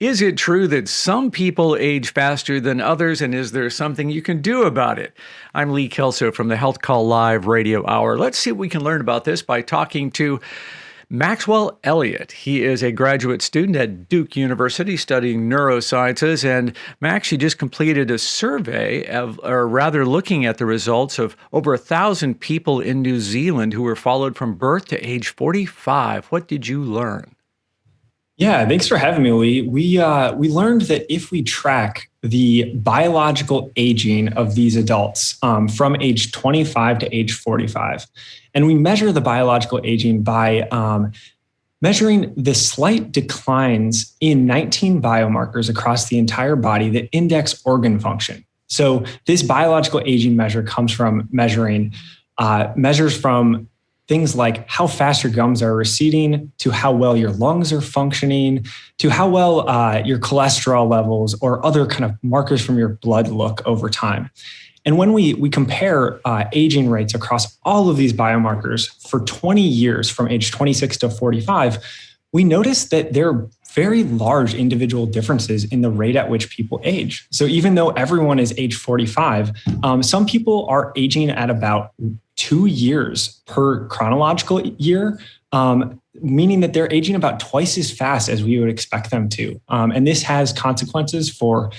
Is it true that some people age faster than others, and is there something you can do about it? I'm Lee Kelso from the HealthCall Live Radio Hour. Let's see what we can learn about this by talking to Maxwell Elliott. He is a graduate student at Duke University studying neurosciences. And Max, you just completed a survey or rather looking at the results of over 1,000 people in New Zealand who were followed from birth to age 45. What did you learn? Yeah, thanks for having me, Lee. We learned that if we track the biological aging of these adults from age 25 to age 45, and we measure the biological aging by measuring the slight declines in 19 biomarkers across the entire body that index organ function. So this biological aging measure comes from measures from things like how fast your gums are receding, to how well your lungs are functioning, to how well your cholesterol levels or other kind of markers from your blood look over time. And when we compare aging rates across all of these biomarkers for 20 years from age 26 to 45, we notice that there are very large individual differences in the rate at which people age. So even though everyone is age 45, some people are aging at about 2 years per chronological year, meaning that they're aging about twice as fast as we would expect them to. And this has consequences for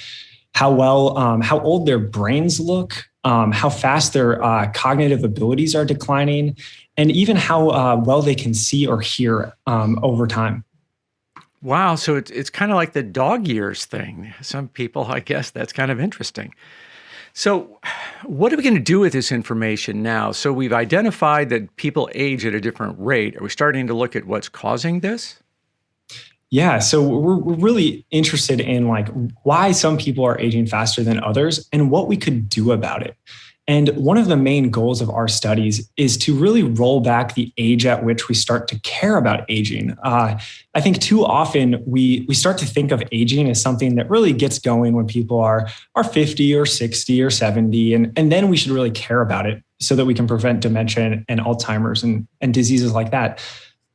how old their brains look, how fast their cognitive abilities are declining, and even how well they can see or hear over time. Wow. So it's kind of like the dog years thing. Some people, I guess that's kind of interesting. So what are we going to do with this information now? So we've identified that people age at a different rate. Are we starting to look at what's causing this? Yeah, so we're really interested in why some people are aging faster than others and what we could do about it. And one of the main goals of our studies is to really roll back the age at which we start to care about aging. I think too often we start to think of aging as something that really gets going when people are 50 or 60 or 70, and then we should really care about it so that we can prevent dementia and Alzheimer's and diseases like that.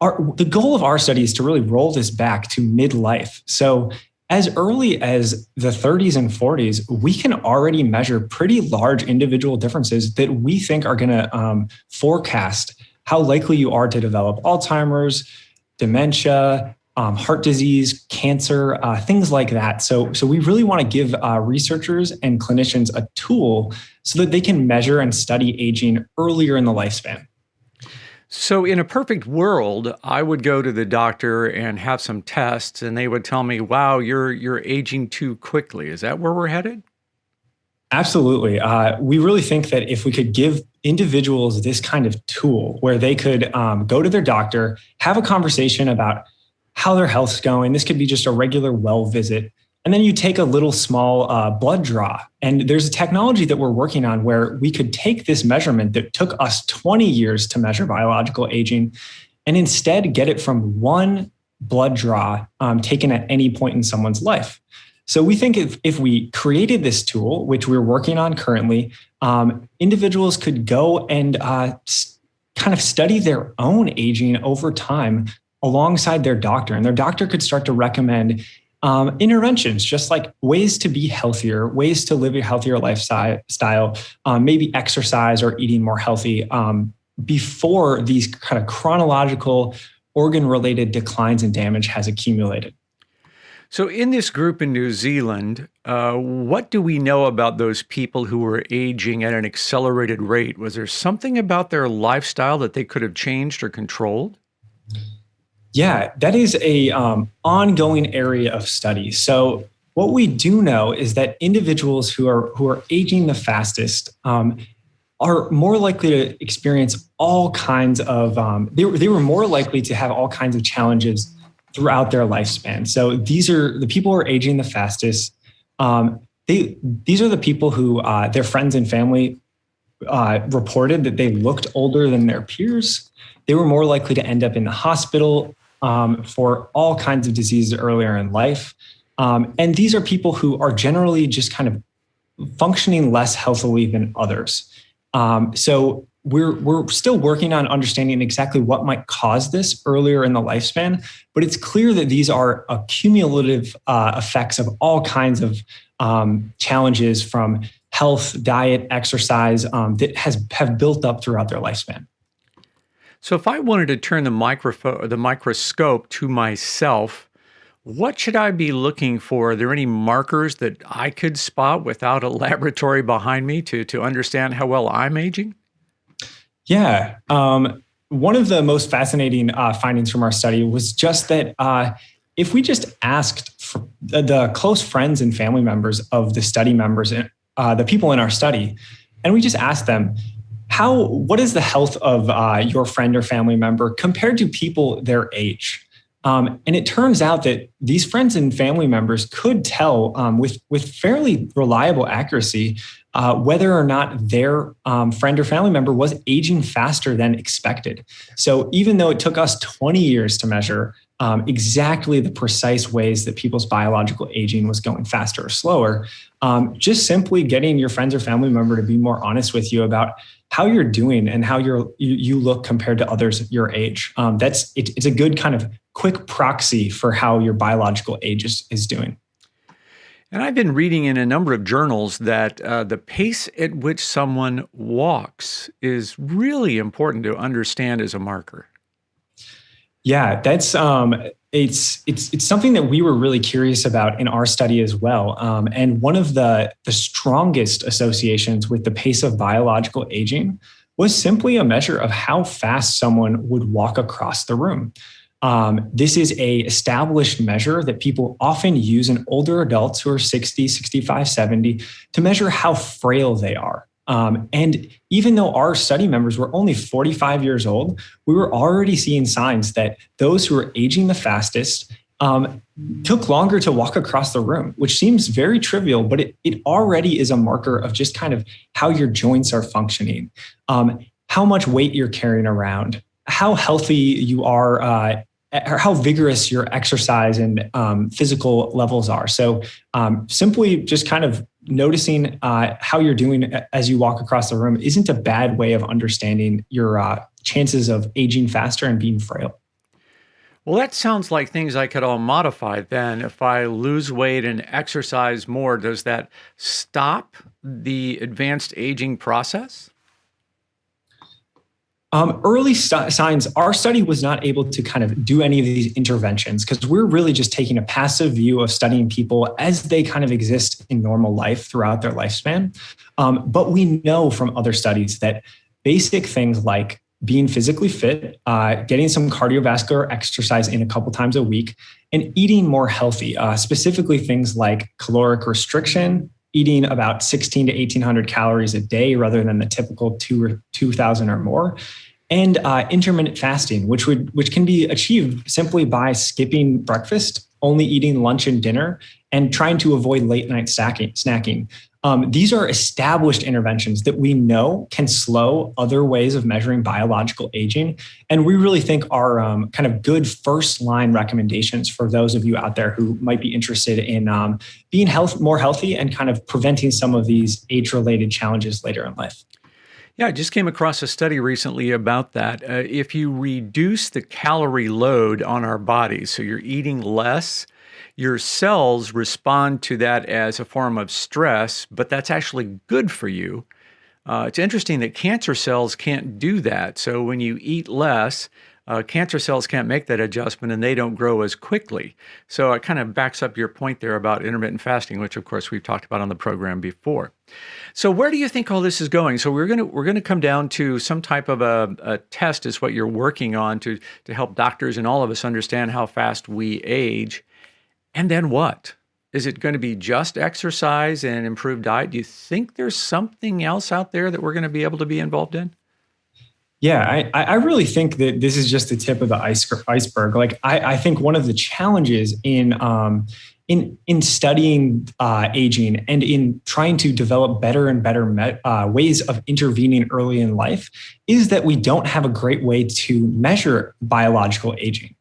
The goal of our study is to really roll this back to midlife. So as early as the 30s and 40s, we can already measure pretty large individual differences that we think are going to forecast how likely you are to develop Alzheimer's, dementia, heart disease, cancer, things like that. So we really want to give researchers and clinicians a tool so that they can measure and study aging earlier in the lifespan. So in a perfect world, I would go to the doctor and have some tests, and they would tell me, wow, you're aging too quickly. Is that where we're headed? Absolutely. We really think that if we could give individuals this kind of tool where they could go to their doctor, have a conversation about how their health's going. This could be just a regular well visit. And then you take a little small blood draw. And there's a technology that we're working on where we could take this measurement that took us 20 years to measure biological aging and instead get it from one blood draw taken at any point in someone's life. So we think if we created this tool, which we're working on currently, individuals could go and kind of study their own aging over time alongside their doctor. And their doctor could start to recommend interventions, just like ways to be healthier, ways to live a healthier lifestyle, maybe exercise or eating more healthy before these kind of chronological organ-related declines and damage has accumulated. So in this group in New Zealand, what do we know about those people who were aging at an accelerated rate? Was there something about their lifestyle that they could have changed or controlled? Yeah, that is a ongoing area of study. So what we do know is that individuals who are aging the fastest are more likely to experience all kinds of, they were more likely to have all kinds of challenges throughout their lifespan. So these are the people who are aging the fastest. These are the people who their friends and family reported that they looked older than their peers. They were more likely to end up in the hospital for all kinds of diseases earlier in life. And these are people who are generally just kind of functioning less healthily than others. So we're still working on understanding exactly what might cause this earlier in the lifespan, but it's clear that these are cumulative effects of all kinds of challenges from health, diet, exercise that have built up throughout their lifespan. So if I wanted to turn the microscope to myself, what should I be looking for? Are there any markers that I could spot without a laboratory behind me to understand how well I'm aging? Yeah. One of the most fascinating findings from our study was just that if we just asked for the close friends and family members of the study members, the people in our study, and we just asked them, what is the health of your friend or family member compared to people their age? And it turns out that these friends and family members could tell with fairly reliable accuracy whether or not their friend or family member was aging faster than expected. So even though it took us 20 years to measure exactly the precise ways that people's biological aging was going faster or slower, just simply getting your friends or family member to be more honest with you about how you're doing and how you look compared to others your age. It's a good kind of quick proxy for how your biological age is doing. And I've been reading in a number of journals that the pace at which someone walks is really important to understand as a marker. Yeah, that's it's something that we were really curious about in our study as well. And one of the strongest associations with the pace of biological aging was simply a measure of how fast someone would walk across the room. This is a established measure that people often use in older adults who are 60, 65, 70 to measure how frail they are. And even though our study members were only 45 years old, we were already seeing signs that those who were aging the fastest took longer to walk across the room, which seems very trivial, but it already is a marker of just kind of how your joints are functioning, how much weight you're carrying around, how healthy you are, or how vigorous your exercise and physical levels are. So simply just kind of noticing how you're doing as you walk across the room isn't a bad way of understanding your chances of aging faster and being frail. Well, that sounds like things I could all modify then. If I lose weight and exercise more, does that stop the advanced aging process? Early signs, our study was not able to kind of do any of these interventions because we're really just taking a passive view of studying people as they kind of exist in normal life throughout their lifespan. But we know from other studies that basic things like being physically fit, getting some cardiovascular exercise in a couple times a week, and eating more healthy, specifically things like caloric restriction, eating about 16 to 1800 calories a day rather than the typical 2,000 or more, and intermittent fasting, which can be achieved simply by skipping breakfast, only eating lunch and dinner, and trying to avoid late night snacking. These are established interventions that we know can slow other ways of measuring biological aging. And we really think are kind of good first line recommendations for those of you out there who might be interested in being more healthy and kind of preventing some of these age-related challenges later in life. Yeah, I just came across a study recently about that. If you reduce the calorie load on our bodies, so you're eating less, your cells respond to that as a form of stress, but that's actually good for you. It's interesting that cancer cells can't do that. So when you eat less, cancer cells can't make that adjustment and they don't grow as quickly. So it kind of backs up your point there about intermittent fasting, which of course we've talked about on the program before. So where do you think all this is going? So we're going to come down to some type of a test is what you're working on to help doctors and all of us understand how fast we age. And then what? Is it going to be just exercise and improved diet? Do you think there's something else out there that we're going to be able to be involved in? Yeah, I really think that this is just the tip of the iceberg. Like I think one of the challenges in in studying aging and in trying to develop better and better ways of intervening early in life is that we don't have a great way to measure biological aging.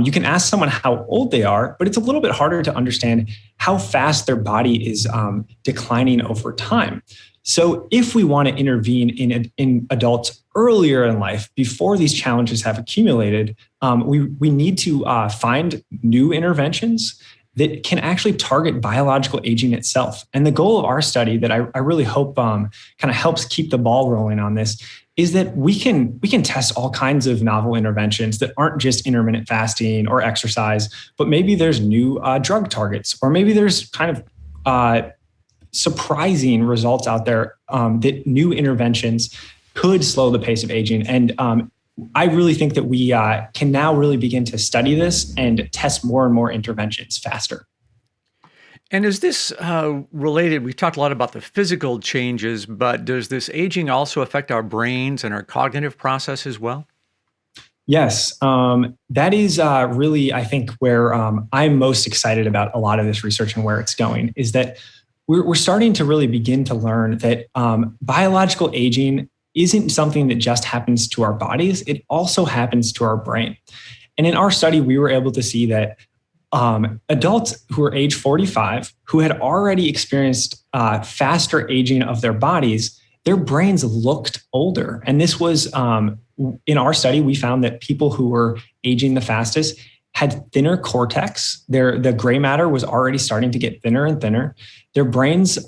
You can ask someone how old they are, but it's a little bit harder to understand how fast their body is declining over time. So if we want to intervene in adults earlier in life, before these challenges have accumulated, we need to find new interventions that can actually target biological aging itself. And the goal of our study that I really hope kind of helps keep the ball rolling on this is that we can test all kinds of novel interventions that aren't just intermittent fasting or exercise, but maybe there's new drug targets, or maybe there's kind of surprising results out there that new interventions could slow the pace of aging. And I really think that we can now really begin to study this and test more and more interventions faster. And is this related? We've talked a lot about the physical changes, but does this aging also affect our brains and our cognitive process as well? Yes, that is really, I think, where I'm most excited about a lot of this research and where it's going, is that we're starting to really begin to learn that biological aging isn't something that just happens to our bodies. It also happens to our brain. And in our study, we were able to see that adults who are age 45, who had already experienced faster aging of their bodies, their brains looked older. And this was, in our study, we found that people who were aging the fastest had thinner cortex. The gray matter was already starting to get thinner and thinner. Their brains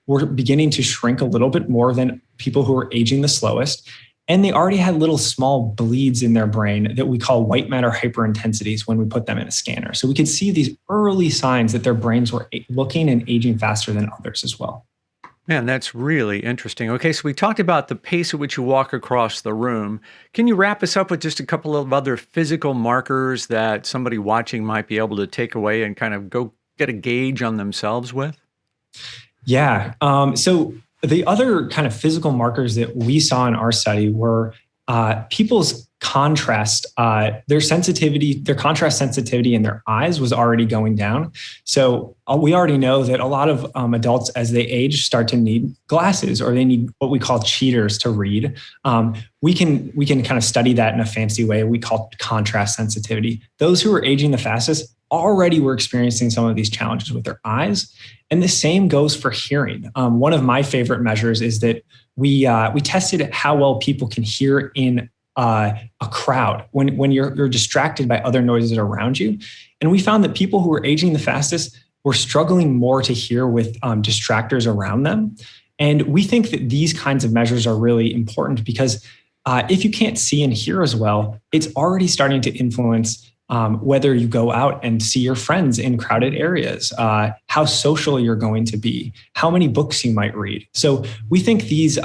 were beginning to shrink a little bit more than people who were aging the slowest. And they already had little small bleeds in their brain that we call white matter hyperintensities when we put them in a scanner. So we could see these early signs that their brains were looking and aging faster than others as well. Man, that's really interesting. Okay, so we talked about the pace at which you walk across the room. Can you wrap us up with just a couple of other physical markers that somebody watching might be able to take away and kind of go get a gauge on themselves with? Yeah. So the other kind of physical markers that we saw in our study were people's contrast, their contrast sensitivity in their eyes was already going down. So we already know that a lot of adults, as they age, start to need glasses, or they need what we call cheaters to read. We can kind of study that in a fancy way we call contrast sensitivity. Those who are aging the fastest already were experiencing some of these challenges with their eyes. And the same goes for hearing. One of my favorite measures is that we tested how well people can hear in a crowd when you're distracted by other noises around you. And we found that people who were aging the fastest were struggling more to hear with distractors around them. And we think that these kinds of measures are really important because if you can't see and hear as well, it's already starting to influence whether you go out and see your friends in crowded areas, how social you're going to be, how many books you might read. So we think these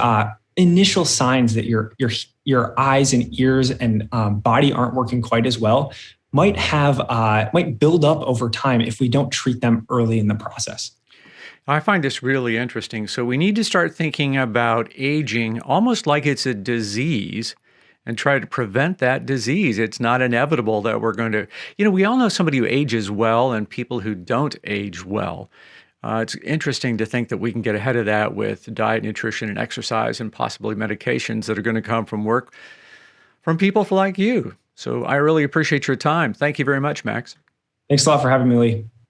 initial signs that your eyes and ears and body aren't working quite as well might build up over time if we don't treat them early in the process. I find this really interesting. So we need to start thinking about aging almost like it's a disease and try to prevent that disease. It's not inevitable that we're going to, we all know somebody who ages well and people who don't age well. It's interesting to think that we can get ahead of that with diet, nutrition, and exercise, and possibly medications that are going to come from work from people like you. So I really appreciate your time. Thank you very much, Max. Thanks a lot for having me, Lee.